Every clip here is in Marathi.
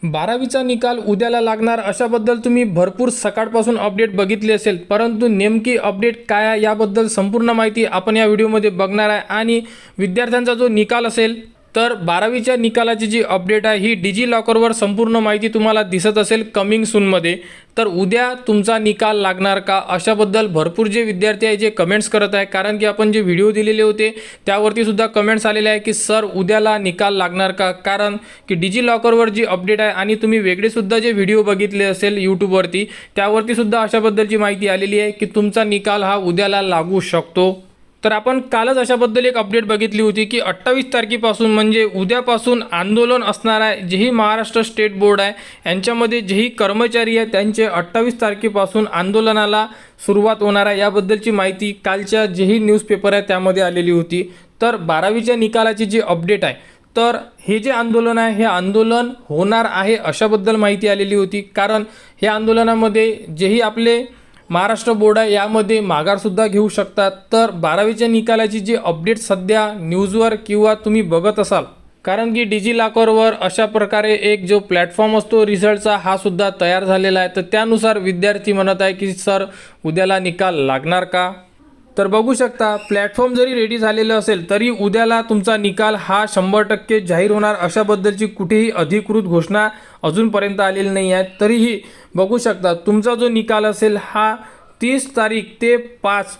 12वीचा निकाल उद्याला लागणार अशाबद्दल तुम्ही भरपूर सकाळपासून अपडेट बघितली असेल, परंतु नेमकी अपडेट काय आहे याबद्दल संपूर्ण माहिती आपण या व्हिडिओमध्ये बघणार आहे। आणि विद्यार्थ्यांचा जो निकाल असेल तर 12वीच्या निकालाची जी अपडेट आहे ही डिजी लॉकरवर संपूर्ण माहिती तुम्हाला दिसत असेल कमिंग सूनमध्ये। तर उद्या तुमचा निकाल लागणार का अशाबद्दल भरपूर जे विद्यार्थी आहे जे कमेंट्स करत आहे, कारण की आपण जे व्हिडिओ दिलेले होते त्यावरती सुद्धा कमेंट्स आलेले आहे की सर उद्याला निकाल लागणार का, कारण की डिजी लॉकरवर जी अपडेट आहे आणि तुम्ही वेगळे सुद्धा जे व्हिडिओ बघितले असेल यूट्यूबवरती त्यावरती सुद्धा अशाबद्दलची माहिती आलेली आहे की तुमचा निकाल हा उद्याला लागू शकतो। तर आपण कालच अशाबद्दल एक अपडेट बघितली होती की 28 तारखेपासून म्हणजे उद्यापासून आंदोलन असणार आहे। जेही महाराष्ट्र स्टेट बोर्ड आहे यांच्यामध्ये जेही कर्मचारी आहे त्यांचे 28 तारखेपासून आंदोलनाला सुरुवात होणार आहे याबद्दलची माहिती कालच्या जेही न्यूजपेपर आहे त्यामध्ये आलेली होती। तर 12वीच्या निकालाची जी अपडेट आहे तर हे जे आंदोलन आहे हे आंदोलन होणार आहे अशाबद्दल माहिती आलेली होती, कारण हे आंदोलनामध्ये जेही आपले महाराष्ट्र बोर्ड आहे यामध्ये माघारसुद्धा घेऊ शकतात। तर 12वीच्या निकालाची जी अपडेट सध्या न्यूजवर किंवा तुम्ही बघत असाल, कारण की डिजी लॉकरवर अशा प्रकारे एक जो प्लॅटफॉर्म असतो रिझल्टचा हा सुद्धा तयार झालेला आहे। तर त्यानुसार विद्यार्थी म्हणत आहे की सर उद्याला निकाल लागणार का। तर बघू शकता प्लॅटफॉर्म जरी रेडी झालेलं असेल तरी उद्याला तुमचा निकाल हा 100% जाहीर होणार अशाबद्दलची कुठेही अधिकृत घोषणा अजूनपर्यंत आलेली नाही आहे। तरीही बघू शकता तुमचा जो निकाल असेल हा 30 तारीख ते 5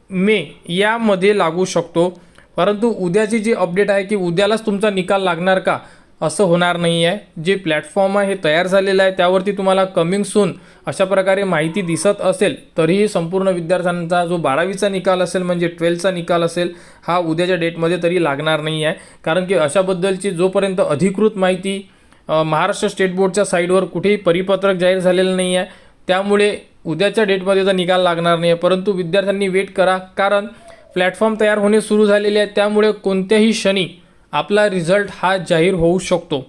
मे यामध्ये लागू शकतो। परंतु उद्याची जी अपडेट आहे की उद्यालाच तुमचा निकाल लागणार का असं होणार नाही आहे। जे प्लॅटफॉर्म आहे हे तयार झालेलं आहे त्यावरती तुम्हाला कमिंग सून अशा प्रकारे माहिती दिसत असेल तरीही संपूर्ण विद्यार्थ्यांचा जो 12वीचा निकाल असेल म्हणजे 12चा निकाल असेल हा उद्याच्या डेटमध्ये तरी लागणार नाही आहे, कारण की अशाबद्दलची जोपर्यंत अधिकृत माहिती महाराष्ट्र स्टेट बोर्डच्या साईडवर कुठेही परिपत्रक जाहीर झालेलं नाही आहे त्यामुळे उद्याच्या डेटमध्ये तर निकाल लागणार नाही आहे। परंतु विद्यार्थ्यांनी वेट करा, कारण प्लॅटफॉर्म तयार होणे सुरू झालेले आहे त्यामुळे कोणत्याही क्षणी आपला रिझल्ट हा जाहीर होऊ शकतो।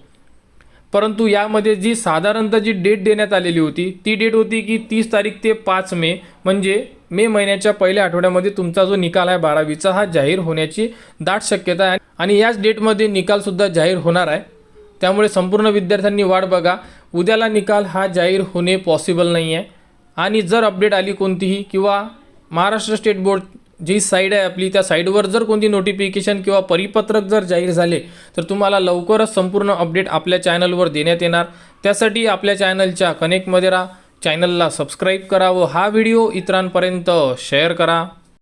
परंतु यामध्ये जी साधारणतः जी डेट देण्यात आलेली होती ती डेट होती की 30 तारीख ते 5 मे म्हणजे मे महिन्याच्या पहिल्या आठवड्यामध्ये तुमचा जो निकाल आहे 12वीचा हा जाहीर होण्याची दाट शक्यता आहे आणि याच डेटमध्ये निकालसुद्धा जाहीर होणार आहे। त्यामुळे संपूर्ण विद्यार्थ्यांनी वाट बघा, उद्याला निकाल हा जाहीर होणे पॉसिबल नाही आहे। आणि जर अपडेट आली कोणतीही किंवा महाराष्ट्र स्टेट बोर्ड जी साईड आहे आपली त्या साईडवर जर कोणती नोटिफिकेशन किंवा परिपत्रक जर जाहीर झाले तर तुम्हाला लवकरच संपूर्ण अपडेट आपल्या चॅनलवर देण्यात येणार। त्यासाठी आपल्या चॅनलच्या कनेक्टमध्ये राहा, चॅनलला सबस्क्राईब करा व हा व्हिडिओ इतरांपर्यंत शेअर करा।